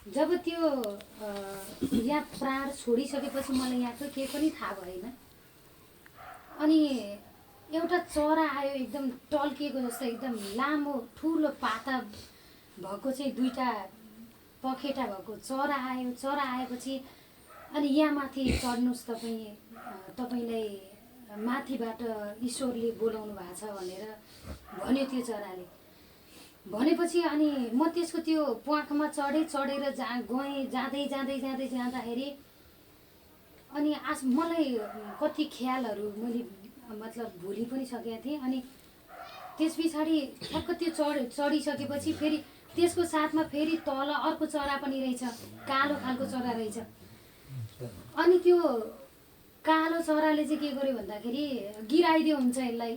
जब त्यो यहाँ प्राण छोडिसकेपछि मलाई यहाँको केही पनि थाहा भएन। अनि एउटा चरा आयो एकदम टल्किएको जस्तो, एकदम लामो ठुलो पाता भएको चाहिँ दुईटा पखेटा भएको चरा आयो। चरा आएपछि अनि यहाँ माथि चढ्नुहोस् तपाईँलाई माथिबाट ईश्वरले बोलाउनु भएको छ भनेर भन्यो त्यो चराले। भनेपछि अनि म त्यसको त्यो प्वाखमा चढेर गएँ। जाँदाखेरि अनि मलाई कति ख्यालहरू मैले मतलब भुलि पनि सकेको थिएँ। अनि त्यस पछाडि ठ्याक्क त्यो चढिसकेपछि फेरि त्यसको साथमा फेरि तल अर्को चरा पनि रहेछ, कालो खालको चरा रहेछ। अनि त्यो कालो चराले चाहिँ के गर्यो भन्दाखेरि गिराइदियो हुन्छ यसलाई,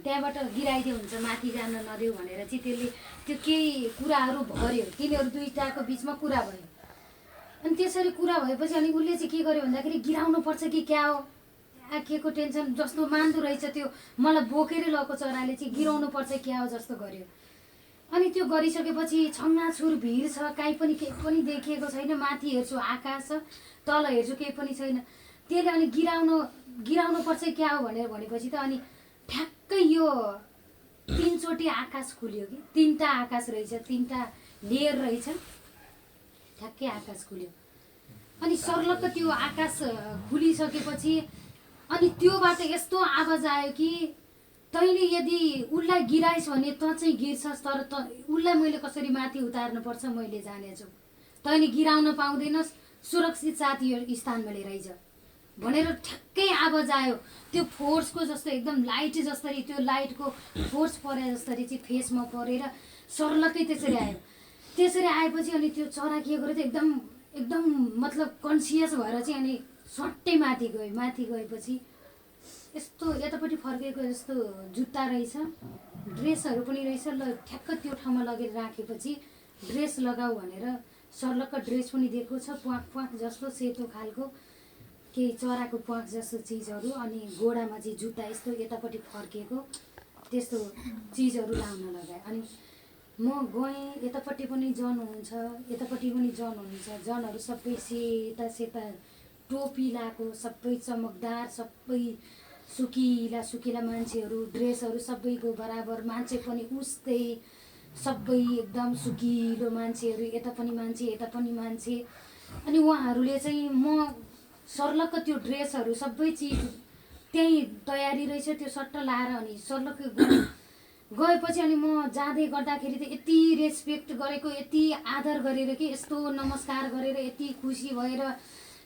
त्यहाँबाट गिराइदियो हुन्छ माथि जान नदेऊ भनेर चाहिँ त्यसले त्यो केही कुराहरू भर्यो। तिनीहरू दुईटाको बिचमा कुरा भयो। अनि त्यसरी कुरा भएपछि अनि उसले चाहिँ के गर्यो भन्दाखेरि गिराउनु पर्छ कि क्या हो, के को टेन्सन जस्तो मान्दो रहेछ। त्यो मलाई बोकेर लगेको चराले चाहिँ गिराउनु पर्छ क्या हो जस्तो गर्यो। अनि त्यो गरिसकेपछि छङ्गाछुर भिड छ, काहीँ पनि केही पनि देखिएको छैन। माथि हेर्छु आकाश छ, तल हेर्छु केही पनि छैन। त्यसले अनि गिराउनु पर्छ क्या हो भनेर भनेपछि त अनि ठ्याक्कै यो तीनचोटि आकाश खुल्यो कि तीनटा आकाश रहेछ, तीनटा लेयर रहेछ, ठ्याक्कै आकाश खुल्यो। अनि सर्लक्क त्यो आकाश खुलिसकेपछि अनि त्योबाट यस्तो आवाज आयो कि तैँले यदि उसलाई गिराइस् भने त चाहिँ गिर्छस्, तर उसलाई मैले कसरी माथि उतार्नुपर्छ मैले जानेछु। तैँले गिराउन पाउँदैनस्, सुरक्षित साथी स्थानमा लिएर आइज भनेर ठ्याक्कै आवाज आयो। त्यो फोर्सको जस्तो एकदम लाइट जस्तरी, त्यो लाइटको फोर्स परे जस्तरी चाहिँ फेसमा परेर सर्लक्कै त्यसरी आयो। त्यसरी आएपछि अनि त्यो चरा के गर्यो त एकदम मतलब कन्सियस भएर चाहिँ अनि सट्टै माथि गयो। माथि गएपछि यस्तो यतापट्टि फर्केको जस्तो जुत्ता रहेछ, ड्रेसहरू पनि रहेछ। ल ठ्याक्क त्यो ठाउँमा लगेर राखेपछि ड्रेस लगाऊ भनेर सर्लक्क ड्रेस पनि दिएको छ, प्वाख जस्तो सेतो खालको केही चराको प्वाख जस्तो चिजहरू। अनि गोडामा चाहिँ जुत्ता यस्तो यतापट्टि फर्केको त्यस्तो चिजहरू लाउन लगाए। अनि म गएँ, यतापट्टि पनि जन हुनुहुन्छ, यतापट्टि पनि जन हुनुहुन्छ। जनहरू सबै सेता टोपी लाएको, सबै चमकदार, सबै सुकिला मान्छेहरू, ड्रेसहरू सबैको बराबर, मान्छे पनि उस्तै सबै एकदम सुकिलो मान्छेहरू, यता पनि मान्छे। अनि उहाँहरूले चाहिँ म सर्लक्क त्यो ड्रेसहरू सबै चिज त्यहीँ तयारी रहेछ, त्यो सट्ट लाएर अनि सर्लक्क गएपछि अनि म जाँदै गर्दाखेरि त यति रेस्पेक्ट गरेको, यति आदर गरेर कि यस्तो नमस्कार गरेर यति खुसी भएर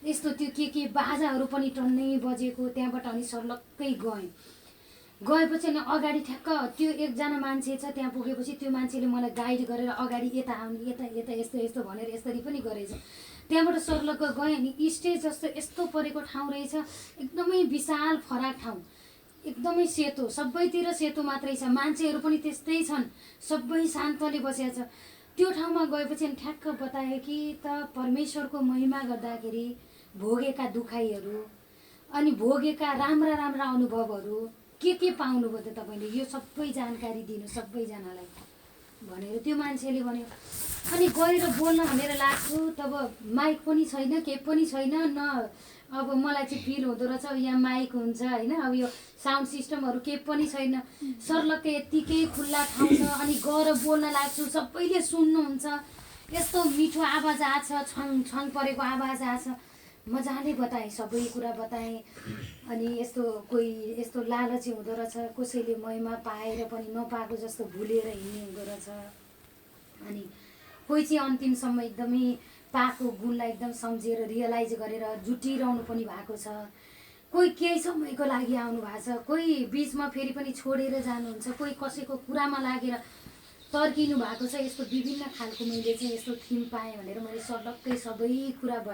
यस्तो त्यो के बाजाहरू पनि टन्नै बजेको। त्यहाँबाट अनि सर्लक्कै गएपछि अनि अगाडि ठ्याक्क त्यो एकजना मान्छे छ, त्यहाँ पुगेपछि त्यो मान्छेले मलाई गाइड गरेर अगाडि यता आउने, यता यस्तो भनेर यसरी पनि गरेछ। त्यहाँबाट सर्लक्क गएँ अनि स्टेज जस्तो यस्तो परेको ठाउँ रहेछ, एकदमै विशाल फराक ठाउँ, एकदमै सेतो, सबैतिर सेतो मात्रै छ। मान्छेहरू पनि त्यस्तै छन्, सबै शान्तले बसेको छ। त्यो ठाउँमा गएपछि अनि ठ्याक्क बताए कि त परमेश्वरको महिमा गर्दाखेरि भोगेका दुखाइहरू अनि भोगेका राम्रा अनुभवहरू के पाउनुभयो त तपाईँले, यो सबै जानकारी दिनु सबैजनालाई भनेर त्यो मान्छेले भन्यो। अनि गएर बोल्न भनेर लाग्छु, तब माइक पनि छैन, केही पनि छैन। न अब मलाई चाहिँ फिल हुँदो रहेछ यहाँ माइक हुन्छ होइन, अब यो साउन्ड सिस्टमहरू केही पनि छैन। सर्लक्कै यत्तिकै खुल्ला ठाउँ छ। अनि गएर बोल्न लाग्छु, सबैले सुन्नुहुन्छ, यस्तो मिठो आवाज आछ, छङ परेको आवाज आछ। मजाले बताएँ, सबै कुरा बताएँ। अनि यस्तो कोही यस्तो लालची हुँदो रहेछ, कसैले महिमा पाएर पनि नपाएको जस्तो भुलेर हिँड्ने हुँदो रहेछ। अनि कोही चाहिँ अन्तिमसम्म एकदमै पाएको गुणलाई एकदम सम्झेर रियलाइज गरेर जुटिरहनु पनि भएको छ। कोही केही समयको लागि आउनु भएको छ, कोही बिचमा फेरि पनि छोडेर जानुहुन्छ, कोही कसैको कुरामा लागेर तर्किनु भएको छ। यस्तो विभिन्न खालको मैले चाहिँ यस्तो थिम पाएँ भनेर मैले सर्लक्कै सबै कुरा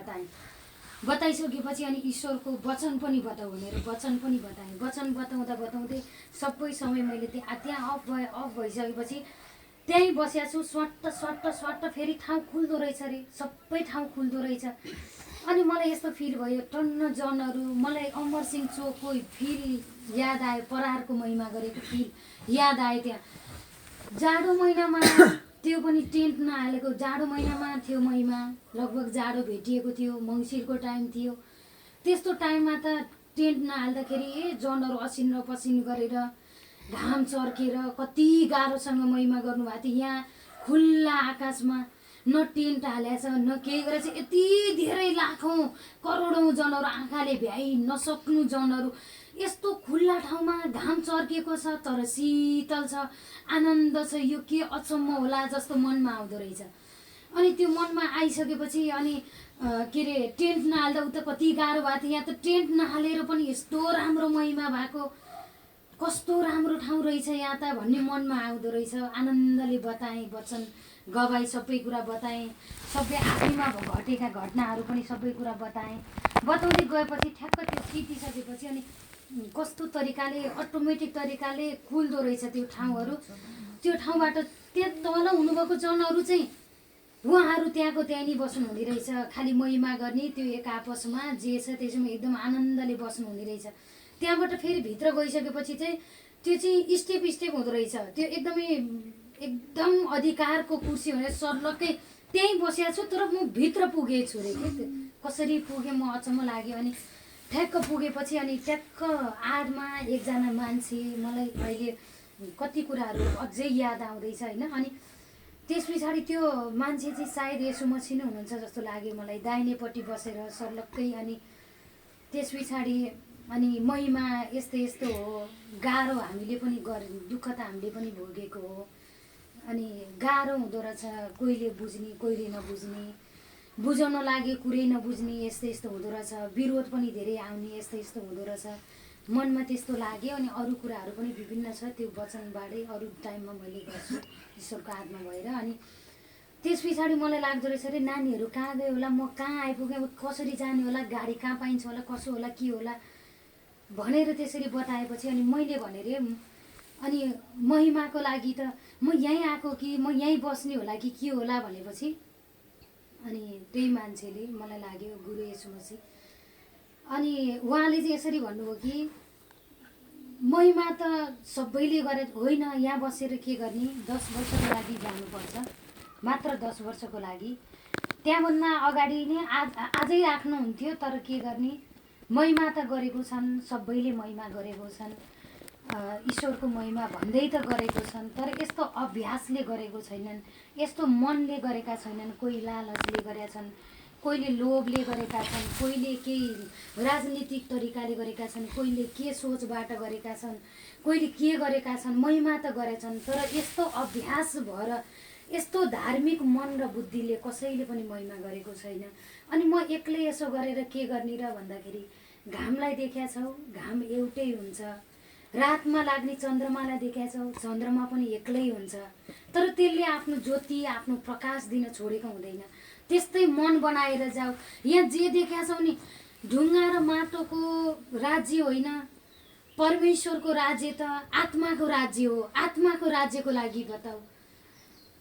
बताइसकेपछि अनि ईश्वरको वचन पनि बताऊ भनेर वचन पनि बताएँ। वचन बताउँदै सबै समय मैले त्यहाँ अफ भइसकेपछि त्यहीँ बसेको छु। स्वाट्ट फेरि ठाउँ खुल्दो रहेछ अरे, सबै ठाउँ खुल्दो रहेछ। अनि मलाई यस्तो फिल भयो, टन्न जनहरू, मलाई अमर सिंह चोकको फिल याद आयो, परारको महिमा गरेको फिल याद आयो। त्यहाँ जाडो महिनामा त्यो पनि टेन्ट नहालेको जाडो महिनामा थियो महिमा, लगभग जाडो भेटिएको थियो, मङ्सिरको टाइम थियो। त्यस्तो टाइममा त टेन्ट नहाल्दाखेरि जनहरू असिन र पसिन गरेर घाम चर्केर कति गाह्रोसँग महिमा गर्नुभएको थियो। यहाँ खुल्ला आकाशमा न टेन्ट हालेको छ न केही गरेछ, यति धेरै लाखौँ करोडौँ जनहरू आँखाले भ्याइ नसक्नु जनहरू यस्तो खुल्ला ठाउँमा घाम चर्केको छ तर शीतल छ, आनन्द छ। यो के अचम्म होला जस्तो मनमा आउँदो रहेछ। अनि त्यो मनमा आइसकेपछि अनि के अरे टेन्ट नहाल्दा उता कति गाह्रो भएको थियो। यहाँ त टेन्ट नहालेर पनि यस्तो राम्रो महिमा भएको, कस्तो राम्रो ठाउँ रहेछ यहाँ त भन्ने मनमा आउँदो रहेछ। आनन्दले बताएँ, वचन गवाई, सबै कुरा बताएँ, सबै आफैमा घटेका घटनाहरू पनि सबै कुरा बताएँ। बताउँदै गएपछि ठ्याक्क त्यो सिकिसकेपछि अनि कस्तो तरिकाले अटोमेटिक तरिकाले खुल्दो रहेछ त्यो ठाउँहरू। त्यो ठाउँबाट त्यहाँ तल हुनुभएको जनहरू चाहिँ उहाँहरू त्यहाँको त्यहीँ नै बस्नु हुने रहेछ। खालि महिमा गर्ने त्यो एक आपसमा जे छ त्यसमा एकदम आनन्दले बस्नु हुने रहेछ। त्यहाँबाट फेरि भित्र गइसकेपछि चाहिँ त्यो चाहिँ स्टेप स्टेप हुँदो रहेछ। त्यो एकदम अधिकारको कुर्सी भनेर सर्लक्कै त्यहीँ बसेको छु तर म भित्र पुगेछु रे के। कसरी पुगेँ म अचम्म लाग्यो। अनि ठ्याक्क पुगेपछि अनि ठ्याक्क आडमा एकजना मान्छे, मलाई अहिले कति कुराहरू अझै याद आउँदैछ होइन। अनि त्यस पछाडि त्यो मान्छे चाहिँ सायद यसो मसिनो हुनुहुन्छ जस्तो लाग्यो मलाई, दाहिनेपट्टि बसेर सर्लक्कै। अनि त्यस पछाडि अनि महिमा यस्तो यस्तो हो, गाह्रो हामीले पनि दुःख त हामीले पनि भोगेको हो। अनि गाह्रो हुँदो रहेछ, कोहीले बुझ्ने कोहीले नबुझ्ने, बुझाउन लाग्यो कुरै नबुझ्ने, यस्तो यस्तो हुँदो रहेछ। विरोध पनि धेरै आउने, यस्तो यस्तो हुँदो रहेछ। मनमा त्यस्तो लाग्यो। अनि अरू कुराहरू पनि विभिन्न छ, त्यो वचनबाटै अरू टाइममा मैले गर्छु ईश्वरको आत्मा भएर। अनि त्यस पछाडि मलाई लाग्दो रहेछ अरे नानीहरू कहाँ गयो होला, म कहाँ आइपुगेँ, कसरी जाने होला, गाडी कहाँ पाइन्छ होला, कसो होला, के होला भनेर त्यसरी बताएपछि अनि मैले भने रे अनि महिमाको लागि त म यहीँ आएको कि म यहीँ बस्ने होला कि के होला भनेपछि अनि त्यही मान्छेले मलाई लाग्यो गुरु येशू मसीह, अनि उहाँले चाहिँ यसरी भन्नुभयो कि महिमा त सबैले गरे होइन, यहाँ बसेर के गर्ने, 10 वर्षको लागि जानुपर्छ, मात्र 10 वर्षको लागि। त्यहाँभन्दा अगाडि नै आजै राख्नुहुन्थ्यो तर के गर्ने, महिमा त गरेको छन्, सबैले महिमा गरेको छन्, ईश्वरको महिमा भन्दै त गरेको छन्, तर यस्तो अभ्यासले गरेको छैनन्, यस्तो मनले गरेका छैनन्। कोही लालचले गरेका छन्, कोहीले लोभले गरेका छन्, कोहीले केही राजनीतिक तरिकाले गरेका छन्, कोहीले के सोचबाट गरेका छन्, कोहीले के गरेका छन्, महिमा त गरेछन् तर यस्तो अभ्यास भएर यस्तो धार्मिक मन र बुद्धिले कसैले पनि महिमा गरेको छैन। अनि म एक्लै यसो गरेर के गर्ने र भन्दाखेरि घामलाई देख्या छौ, घाम एउटै हुन्छ, रातमा लाग्ने चन्द्रमालाई देख्या छौ, चन्द्रमा पनि एक्लै हुन्छ, तर त्यसले आफ्नो ज्योति आफ्नो प्रकाश दिन छोडेको हुँदैन। त्यस्तै मन बनाएर जाऊ। यहाँ जे देख्या छौ नि, ढुङ्गा र माटोको राज्य होइन, परमेश्वरको राज्य त आत्माको राज्य हो। आत्माको राज्यको लागि बताऊ।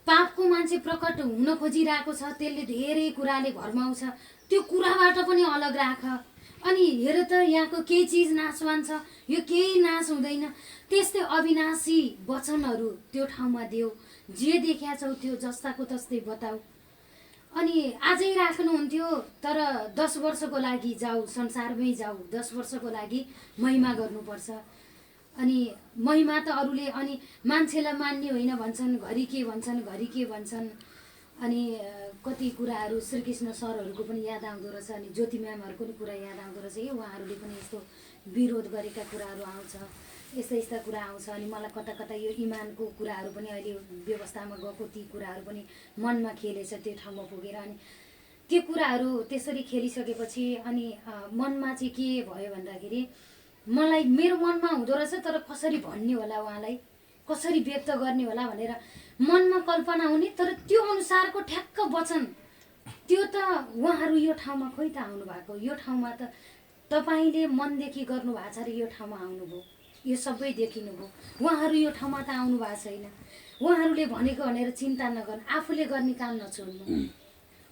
पापको मान्छे प्रकट हुन खोजिरहेको छ, त्यसले धेरै कुराले भरमाउँछ, त्यो कुराबाट पनि अलग राख। अनि हेर त यहाँको केही चिज नाशवान छ, यो केही नाश हुँदैन। त्यस्तै अविनाशी वचनहरू त्यो ठाउँमा देऊ, जे देख्या छौ त्यो जस्ताको तस्तै बताऊ। अनि आजै राख्नुहुन्थ्यो तर 10 वर्षको लागि जाऊ, संसारमै जाऊ, 10 वर्षको लागि महिमा गर्नुपर्छ। अनि महिमा त अरूले अनि मान्छेलाई मान्ने होइन भन्छन्, घरि के भन्छन्, घरि के भन्छन्। अनि कति कुराहरू श्रीकृष्ण सरहरूको पनि याद आउँदो रहेछ, अनि ज्योति म्यामहरूको पनि कुरा याद आउँदो रहेछ कि उहाँहरूले पनि यस्तो विरोध गरेका कुराहरू आउँछ, यस्ता यस्ता कुरा आउँछ। अनि मलाई कता कता यो इमानको कुराहरू पनि अहिले व्यवस्थामा गएको ती कुराहरू पनि मनमा खेलेछ त्यो ठाउँमा पुगेर। अनि त्यो कुराहरू त्यसरी खेलिसकेपछि अनि मनमा चाहिँ के भयो भन्दाखेरि मलाई मेरो मनमा हुँदो रहेछ तर कसरी भन्ने होला, उहाँलाई कसरी व्यक्त गर्ने होला भनेर मनमा कल्पना हुने, तर त्यो अनुसारको ठ्याक्क वचन त्यो त उहाँहरू यो ठाउँमा खोइ त आउनु भएको, यो ठाउँमा त तपाईँले मनदेखि गर्नुभएको छ र यो ठाउँमा आउनुभयो, यो सबै देखिनुभयो। उहाँहरू यो ठाउँमा त आउनु भएको छैन। उहाँहरूले भनेको भनेर चिन्ता नगर्नु, आफूले गर्ने काम नछोड्नु,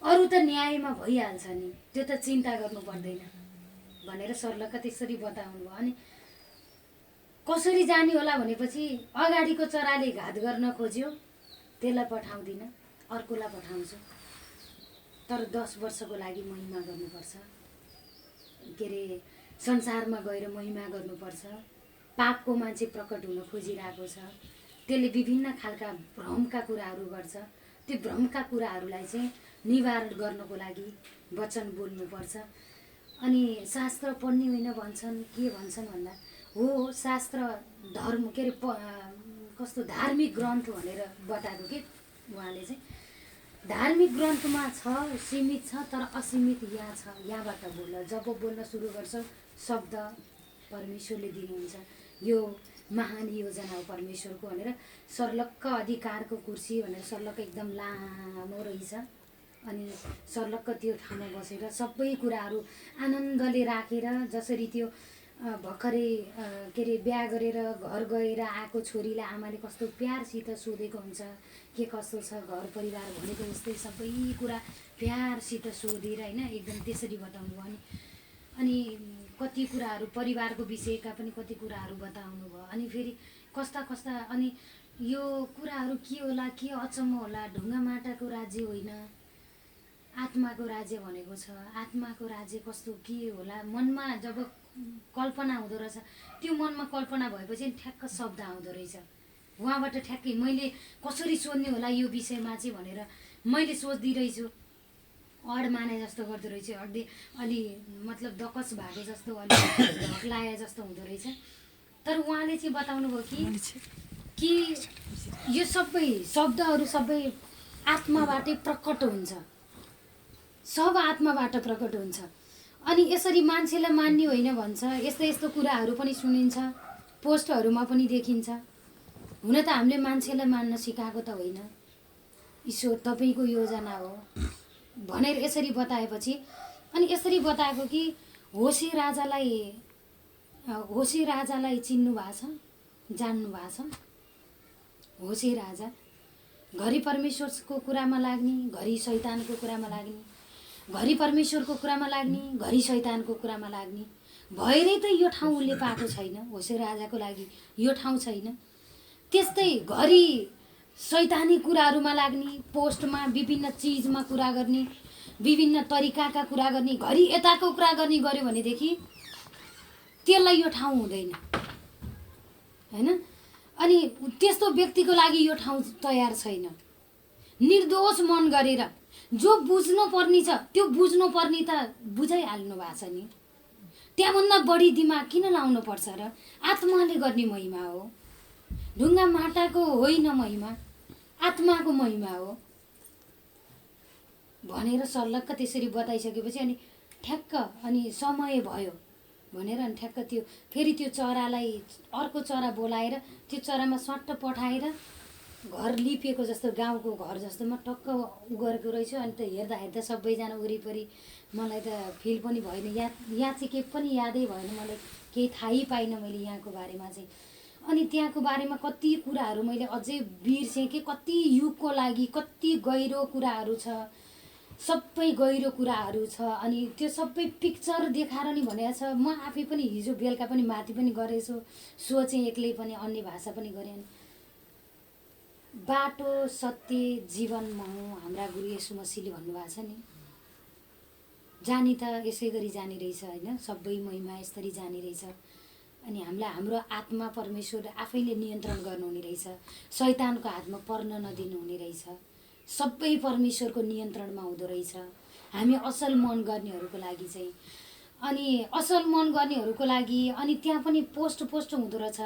अरू त न्यायमा भइहाल्छ नि, त्यो त चिन्ता गर्नु पर्दैन भनेर सर्लक्क त्यसरी बताउनु भयो। अनि कसरी जाने होला भनेपछि अगाडिको चराले घात गर्न खोज्यो, त्यसलाई पठाउँदिनँ, अर्कोलाई पठाउँछु। तर 10 वर्षको लागि महिमा गर्नुपर्छ, के अरे संसारमा गएर महिमा गर्नुपर्छ। पापको मान्छे प्रकट हुन खोजिरहेको छ, त्यसले विभिन्न खालका भ्रमका कुराहरू गर्छ। त्यो भ्रमका कुराहरूलाई चाहिँ निवारण गर्नको लागि वचन बोल्नुपर्छ। अनि शास्त्र पढ्ने होइन भन्छन्, के भन्छन् भन्दा हो शास्त्र धर्म के अरे कस्तो धार्मिक ग्रन्थ भनेर बताएको कि उहाँले चाहिँ धार्मिक ग्रन्थमा छ, सीमित छ, तर असीमित यहाँ छ। यहाँबाट बोल्न जब बोल्न सुरु गर्छ शब्द परमेश्वरले दिनुहुन्छ। यो महान योजना हो परमेश्वरको भनेर, सर्लक्क अधिकारको कुर्सी भनेर सर्लक्क एकदम लामो रहेछ। अनि सर्लक्क त्यो ठाउँमा बसेर सबै कुराहरू आनन्दले राखेर, जसरी त्यो भर्खरै के अरे बिहा गरेर घर गएर आएको छोरीलाई आमाले कस्तो प्यारसित सोधेको हुन्छ, के कस्तो छ घर परिवार भनेको जस्तै सबै कुरा प्यारसित सोधेर होइन एकदम त्यसरी बताउनु भयो। अनि कति कुराहरू परिवारको विषयका पनि कति कुराहरू बताउनु भयो। अनि फेरि कस्ता कस्ता, अनि यो कुराहरू के होला, के अचम्म होला, ढुङ्गा माटाको राज्य होइन, आत्माको राज्य भनेको छ। आत्माको राज्य कस्तो के होला, मनमा जब कल्पना हुँदो रहेछ, त्यो मनमा कल्पना भएपछि ठ्याक्क शब्द आउँदो रहेछ। उहाँबाट ठ्याक्कै मैले कसरी सोध्ने होला यो विषयमा चाहिँ भनेर मैले सोच्दिरहेछु। अड माने जस्तो गर्दो रहेछ, अलि मतलब दकस भागे जस्तो, अलि ढकलाए जस्तो हुँदो रहेछ। तर उहाँले चाहिँ बताउनु भयो कि यो सबै शब्दहरू सबै आत्माबाटै प्रकट हुन्छ, सब आत्माबाट प्रकट हुन्छ। अनि यसरी मान्छेलाई मान्ने होइन भन्छ। यस्तो यस्तो कुराहरू पनि सुनिन्छ, पोस्टहरूमा पनि देखिन्छ। हुन त हामीले मान्छेलाई मान्न सिकाएको त होइन, ईश्वर तपाईँको योजना हो भनेर यसरी बताएपछि, अनि यसरी बताएको कि होसी राजालाई चिन्नु भएको छ, जान्नु भएको छ। होसी राजा घरि परमेश्वरको कुरामा लाग्ने, घरि शैतानको कुरामा लाग्ने, घरि परमेश्वरको कुरामा लाग्ने, घरि शैतानको कुरामा लाग्ने भएरै त यो ठाउँ उसले पाएको छैन। होसी राजाको लागि यो ठाउँ छैन। त्यस्तै घरि शैतानी कुराहरूमा लाग्ने, पोस्टमा विभिन्न चिजमा कुरा गर्ने, विभिन्न तरिकाका कुरा गर्ने, घरि यताको कुरा गर्ने गर्यो भनेदेखि त्यसलाई यो ठाउँ हुँदैन हैन। अनि त्यस्तो व्यक्तिको लागि यो ठाउँ तयार छैन। निर्दोष मन गरेर जो बुझ्नु पर्ने छ त्यो बुझ्नु पर्ने त बुझाइहाल्नु भएको छ नि, त्यहाँभन्दा बढी दिमाग किन लाउनु पर्छ र? आत्माले गर्ने महिमा हो, ढुङ्गा माटाको होइन महिमा, आत्माको महिमा हो भनेर सल्लक्क त्यसरी बताइसकेपछि अनि ठ्याक्क अनि समय भयो भनेर अनि ठ्याक्क त्यो फेरि त्यो चरालाई अर्को चरा बोलाएर त्यो चरामा सट्ट पठाएर घर लिपिएको जस्तो गाउँको घर जस्तोमा टक्क गरेको रहेछ। अनि त हेर्दा हेर्दा सबैजना वरिपरि मलाई त फिल पनि भएन, यहाँ चाहिँ केही पनि यादै भएन, मलाई केही थाहै पाइनँ मैले यहाँको बारेमा चाहिँ। अनि त्यहाँको बारेमा कति कुराहरू मैले अझै बिर्सेँ कि कति युगको लागि कति गहिरो कुराहरू छ, सबै गहिरो कुराहरू छ। अनि त्यो सबै पिक्चर देखाएर नि भनेको छ। म आफै पनि हिजो बेलुका पनि माथि पनि गरेछु, सोचेँ एक्लै पनि, अन्य भाषा पनि गरेँ। बाटो सत्य जीवन म हुँ, हाम्रा गुरु येशू मसीहले भन्नुभएको छ नि, जानी त यसै गरी जाने रहेछ होइन, सबै महिमा यसरी जाने रहेछ। अनि हामीलाई हाम्रो आत्मा परमेश्वर आफैले नियन्त्रण गर्नुहुने रहेछ, शैतानको हातमा पर्न नदिनु हुने रहेछ, सबै परमेश्वरको नियन्त्रणमा हुँदो रहेछ। हामी असल मन गर्नेहरूको लागि चाहिँ, अनि असल मन गर्नेहरूको लागि अनि त्यहाँ पनि पोस्ट हुँदो रहेछ,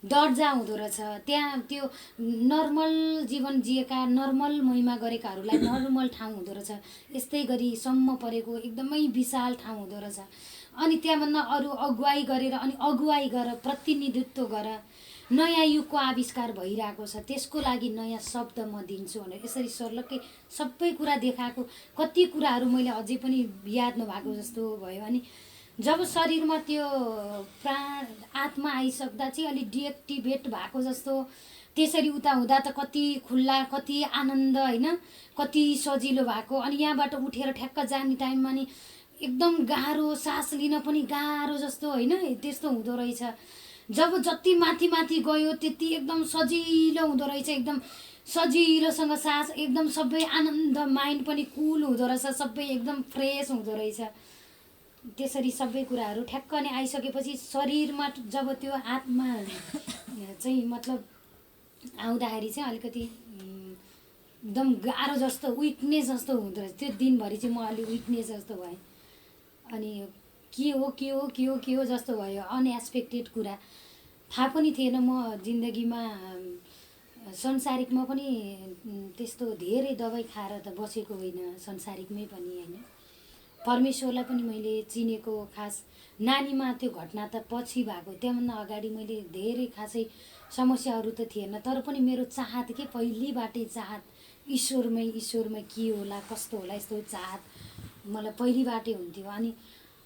दर्जा हुँदो रहेछ। त्यहाँ त्यो नर्मल जीवन जिएका, नर्मल महिमा गरेकाहरूलाई नर्मल ठाउँ हुँदो रहेछ, यस्तै गरी सम्म परेको एकदमै विशाल ठाउँ हुँदो रहेछ। अनि त्यहाँभन्दा अरू अगुवाई गरेर अनि अगुवाई गर, प्रतिनिधित्व गर, नयाँ युगको आविष्कार भइरहेको छ, त्यसको लागि नयाँ शब्द म दिन्छु भनेर यसरी सर्लक्कै सबै कुरा देखाएको। कति कुराहरू मैले अझै पनि याद नभएको जस्तो भयो। अनि जब शरीरमा त्यो प्राण आत्मा आइसक्दा चाहिँ अलिक डिएक्टिभेट भएको जस्तो, त्यसरी उता हुँदा त कति खुल्ला, कति आनन्द होइन, कति सजिलो भएको। अनि यहाँबाट उठेर ठ्याक्क जाने टाइममा नि एकदम गाह्रो, सास लिन पनि गाह्रो जस्तो होइन, त्यस्तो हुँदो रहेछ। जब जति माथि माथि गयो त्यति एकदम सजिलो हुँदो रहेछ, एकदम सजिलोसँग सास एकदम सबै आनन्द, माइन्ड पनि कुल हुँदो रहेछ, सबै एकदम फ्रेस हुँदो रहेछ। त्यसरी सबै कुराहरू ठ्याक्क नै आइसकेपछि शरीरमा जब त्यो आत्मा चाहिँ मतलब आउँदाखेरि चाहिँ अलिकति एकदम गाह्रो जस्तो, विकनेस जस्तो हुँदो रहेछ। त्यो दिनभरि चाहिँ म अलिक विकनेस जस्तो भएँ। अनि के हो जस्तो भयो। अनएक्सपेक्टेड कुरा थाहा पनि थिएन। म जिन्दगीमा संसारिकमा पनि त्यस्तो धेरै दबाई खाएर त बसेको होइन, संसारिकमै पनि होइन। परमेश्वरलाई पनि मैले चिनेको खास नानीमा त्यो घटना त पछि भएको, त्योभन्दा अगाडि मैले धेरै खासै समस्याहरू त थिएन, तर पनि मेरो चाहत के पहिलेबाटै चाहत ईश्वरमै के होला कस्तो होला यस्तो चाहत मलाई पहिलेबाटै हुन्थ्यो। अनि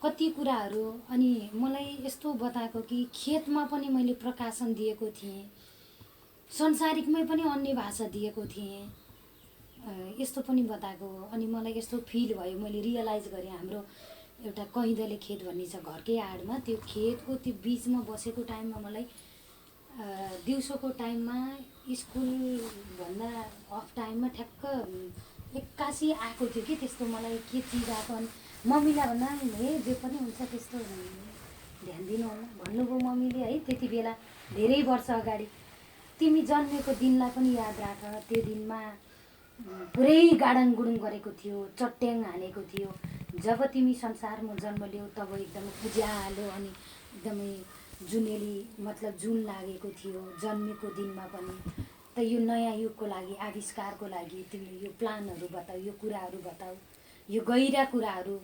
कति कुराहरू अनि मलाई यस्तो बताएको कि खेतमा पनि मैले प्रकाशन दिएको थिएँ, संसारिकमै पनि अन्य भाषा दिएको थिएँ, यस्तो पनि बताएको। अनि मलाई यस्तो फिल भयो, मैले रियलाइज गरेँ हाम्रो एउटा कैँदले खेत भन्ने छ घरकै आडमा, त्यो खेतको त्यो बिचमा बसेको टाइममा मलाई दिउँसोको टाइममा स्कुलभन्दा अफ टाइममा ठ्याक्क एक्कासी आएको थियो कि त्यस्तो मलाई के चिज आएको। अनि मम्मीलाई भन्दा हे जे पनि हुन्छ त्यस्तो ध्यान दिनु होला भन्नुभयो मम्मीले है। त्यति बेला धेरै वर्ष अगाडि तिमी जन्मेको दिनलाई पनि याद राख, त्यो दिनमा पुरै गाडाङगुडुङ गरेको थियो, चट्याङ हानेको थियो। जब तिमी संसारमा जन्म लियौ तब एकदमै उज्यालो अनि एकदमै जुनेली मतलब जुन लागेको थियो जन्मेको दिनमा पनि। त यो नयाँ युगको लागि, आविष्कारको लागि तिमीले यो प्लानहरू बताऊ, यो कुराहरू बताऊ, यो गहिरा कुराहरू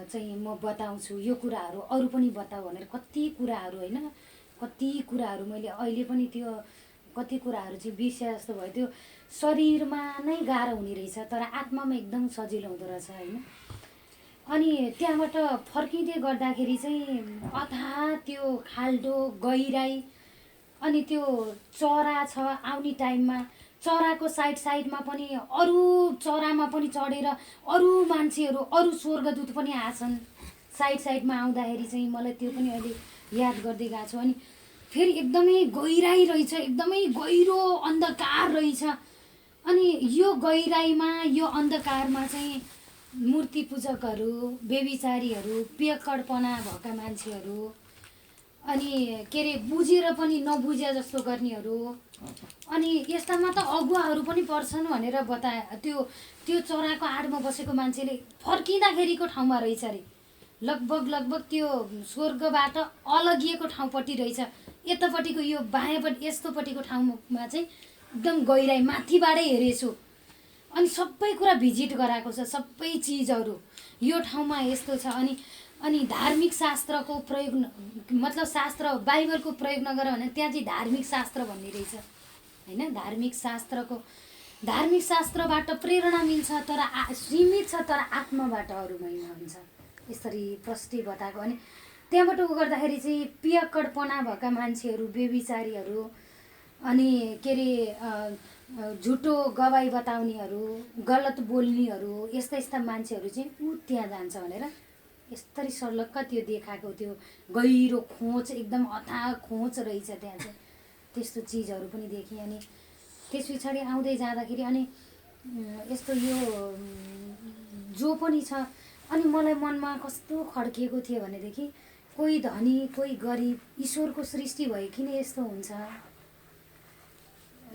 चाहिँ म बताउँछु, यो कुराहरू अरू पनि बताऊ भनेर कति कुराहरू होइन, कति कुराहरू मैले अहिले पनि त्यो कति कुराहरू चाहिँ बिर्स्या जस्तो भयो। त्यो शरीरमा नै गाह्रो हुने रहेछ तर आत्मामा एकदम सजिलो हुँदो रहेछ होइन। अनि त्यहाँबाट फर्किँदै गर्दाखेरि चाहिँ अथाह त्यो खाल्डो गहिराई, अनि त्यो चरा छ आउने टाइममा चराको साइडमा पनि अरू चरामा पनि चढेर अरू मान्छेहरू अरू स्वर्गदूत पनि आछन् साइडमा आउँदाखेरि चाहिँ। मलाई त्यो पनि अहिले याद गर्दै गएको छु। अनि फेरि एकदमै गहिराई रहेछ, एकदमै गहिरो अन्धकार रहेछ। अनि यो गहिराईमा यो अन्धकारमा चाहिँ मूर्ति पूजकहरू, व्यभिचारीहरू, पियक्कडपना भएका मान्छेहरू, अनि के अरे बुझेर पनि नबुझे जस्तो गर्नेहरू, अनि यस्तामा त अगुवाहरू पनि पर्छन् भनेर बताए। त्यो चराको आडमा बसेको मान्छेले फर्किँदाखेरिको ठाउँमा रहेछ अरे, लगभग त्यो स्वर्गबाट अलगिएको ठाउँपट्टि रहेछ। यतापट्टिको यो बायाँपट्टि यस्तोपट्टिको ठाउँमा चाहिँ एकदम गहिराई माथिबाटै हेरेछु। अनि सबै कुरा भिजिट गराएको छ, सबै चिजहरू यो ठाउँमा यस्तो छ। अनि धार्मिक शास्त्रको प्रयोग मतलब शास्त्र बाइबलको प्रयोग नगर भने त्यहाँ चाहिँ धार्मिक शास्त्र भन्ने रहेछ होइन। धार्मिक शास्त्रबाट प्रेरणा मिल्छ तर सीमित छ, तर आत्माबाट अरू महिमा हुन्छ, यसरी प्रष्टै बताएको। अनि त्यहाँबाट उ गर्दाखेरि चाहिँ पियक्कडपना भएका मान्छेहरू, व्यभिचारीहरू, अनि के अरे झुटो गवाई बताउनेहरू, गलत बोल्नेहरू, यस्ता मान्छेहरू चाहिँ ऊ त्यहाँ जान्छ भनेर यस्तरी सर्लक्क त्यो देखाएको। त्यो गहिरो खोज, एकदम अथाह खोज रहेछ त्यहाँ चाहिँ, त्यस्तो चिजहरू पनि देखेँ। अनि त्यस पछाडि आउँदै जाँदाखेरि अनि यस्तो यो जो पनि छ। अनि मलाई मनमा कस्तो खड्किएको थियो भनेदेखि कोही धनी कोही गरिब, ईश्वरको सृष्टि भए किन यस्तो हुन्छ?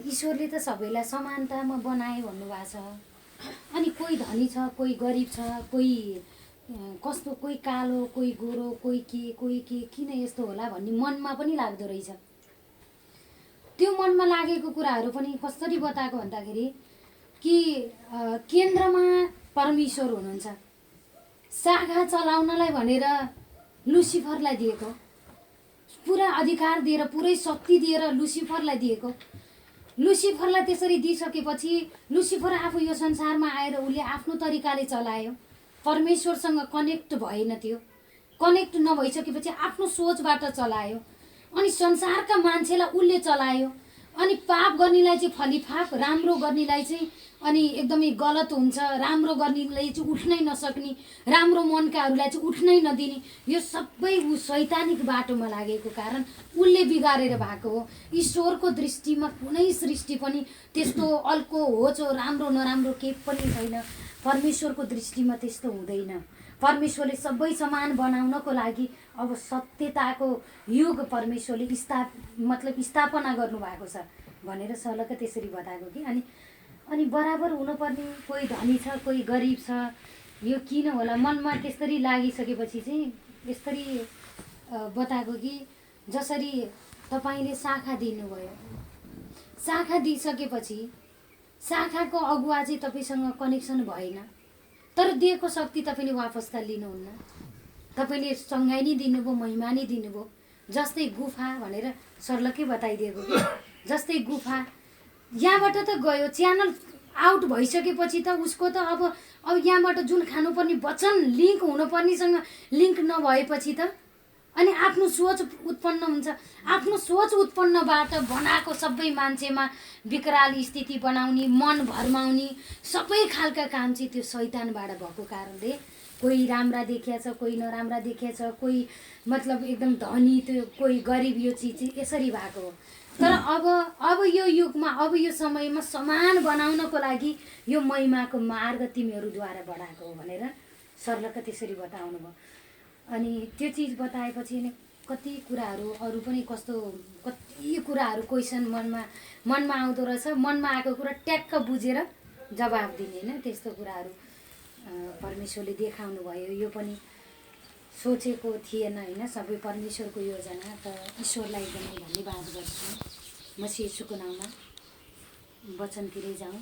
ईश्वरले त सबैलाई समानतामा बनाए भन्नुभएको छ। अनि कोही धनी छ कोही गरिब छ, कोही कस्तो, कोही कालो कोही गोरो, कोही के किन यस्तो होला भन्ने मनमा पनि लाग्दो रहेछ। त्यो मनमा लागेको कुराहरू पनि कसरी बताएको भन्दाखेरि कि केन्द्रमा परमेश्वर हुनुहुन्छ, शाखा चलाउनलाई भनेर लुसिफरलाई दिएको, पुरा अधिकार दिएर पुरै शक्ति दिएर लुसिफरलाई दिएको। लुसिफरलाई त्यसरी दिइसकेपछि लुसिफर आफू यो संसारमा आएर उसले आफ्नो तरिकाले चलायो, परमेश्वरसँग कनेक्ट भएन। त्यो कनेक्ट नभइसकेपछि आफ्नो सोचबाट चलायो, अनि संसारका मान्छेलाई उसले चलायो। अनि पाप गर्नेलाई चाहिँ फलिफाप, राम्रो गर्नेलाई चाहिँ अनि एकदमै गलत हुन्छ, राम्रो गर्नेलाई चाहिँ उठ्नै नसक्ने, राम्रो मनकाहरूलाई चाहिँ उठ्नै नदिने, यो सबै ऊ शैतानिक बाटोमा लागेको कारण उसले बिगारेर भएको हो। ईश्वरको दृष्टिमा कुनै सृष्टि पनि त्यस्तो अल्को होचो राम्रो नराम्रो केही पनि छैन। परमेश्वरको दृष्टिमा त्यस्तो हुँदैन। परमेश्वरले सबै समान बनाउनको लागि अब सत्यताको युग परमेश्वरले स्थापना गर्नुभएको छ भनेर सर्लक्क त्यसरी बताएको कि। अनि बराबर हुनुपर्ने, कोही धनी छ कोही गरिब छ, यो किन होला मनमा त्यसरी लागिसकेपछि चाहिँ यसरी बताएको कि जसरी तपाईँले शाखा दिनुभयो, शाखा दिइसकेपछि शाखाको अगुवा चाहिँ तपाईँसँग कनेक्सन भएन, तर दिएको शक्ति तपाईँले वापस त लिनुहुन्न। तपाईँले सङ्घाइ नै दिनुभयो, महिमा नै दिनुभयो। जस्तै गुफा भनेर सर्लक्कै बताइदिएको कि जस्तै गुफा यहाँबाट त गयो, च्यानल आउट भइसकेपछि त उसको त अब यहाँबाट जुन खानुपर्ने वचन लिङ्क हुनुपर्नेसँग लिङ्क नभएपछि त अनि आफ्नो सोच उत्पन्न हुन्छ। आफ्नो सोच उत्पन्नबाट बनाएको सबै मान्छेमा विकराल स्थिति बनाउने, मन भर्माउने सबै खालका काम चाहिँ त्यो शैतानबाट भएको कारणले कोही राम्रा देखिया छ, कोही नराम्रा देखिया छ, कोही एकदम धनी, त्यो कोही गरिब, यो चिज चाहिँ यसरी भएको हो। तर अब यो युगमा, अब यो समयमा समान बनाउनको लागि यो महिमाको मार्ग तिमीहरूद्वारा बढाएको हो भनेर सर्लक्क त्यसरी बताउनु भयो। अनि त्यो चिज बताएपछि नै कति कुराहरू अरू पनि कति कुराहरू क्वेसन मनमा आउँदो रहेछ। मनमा आएको कुरा ट्याक्क बुझेर जवाब दिने, होइन त्यस्तो कुराहरू परमेश्वरले देखाउनु भयो। यो पनि सोचेको थिएन, होइन सबै परमेश्वरको योजना। त ईश्वरलाई एकदमै धन्यवाद गर्छु। मसी येशूको नाममा वचनतिरै जाउँ।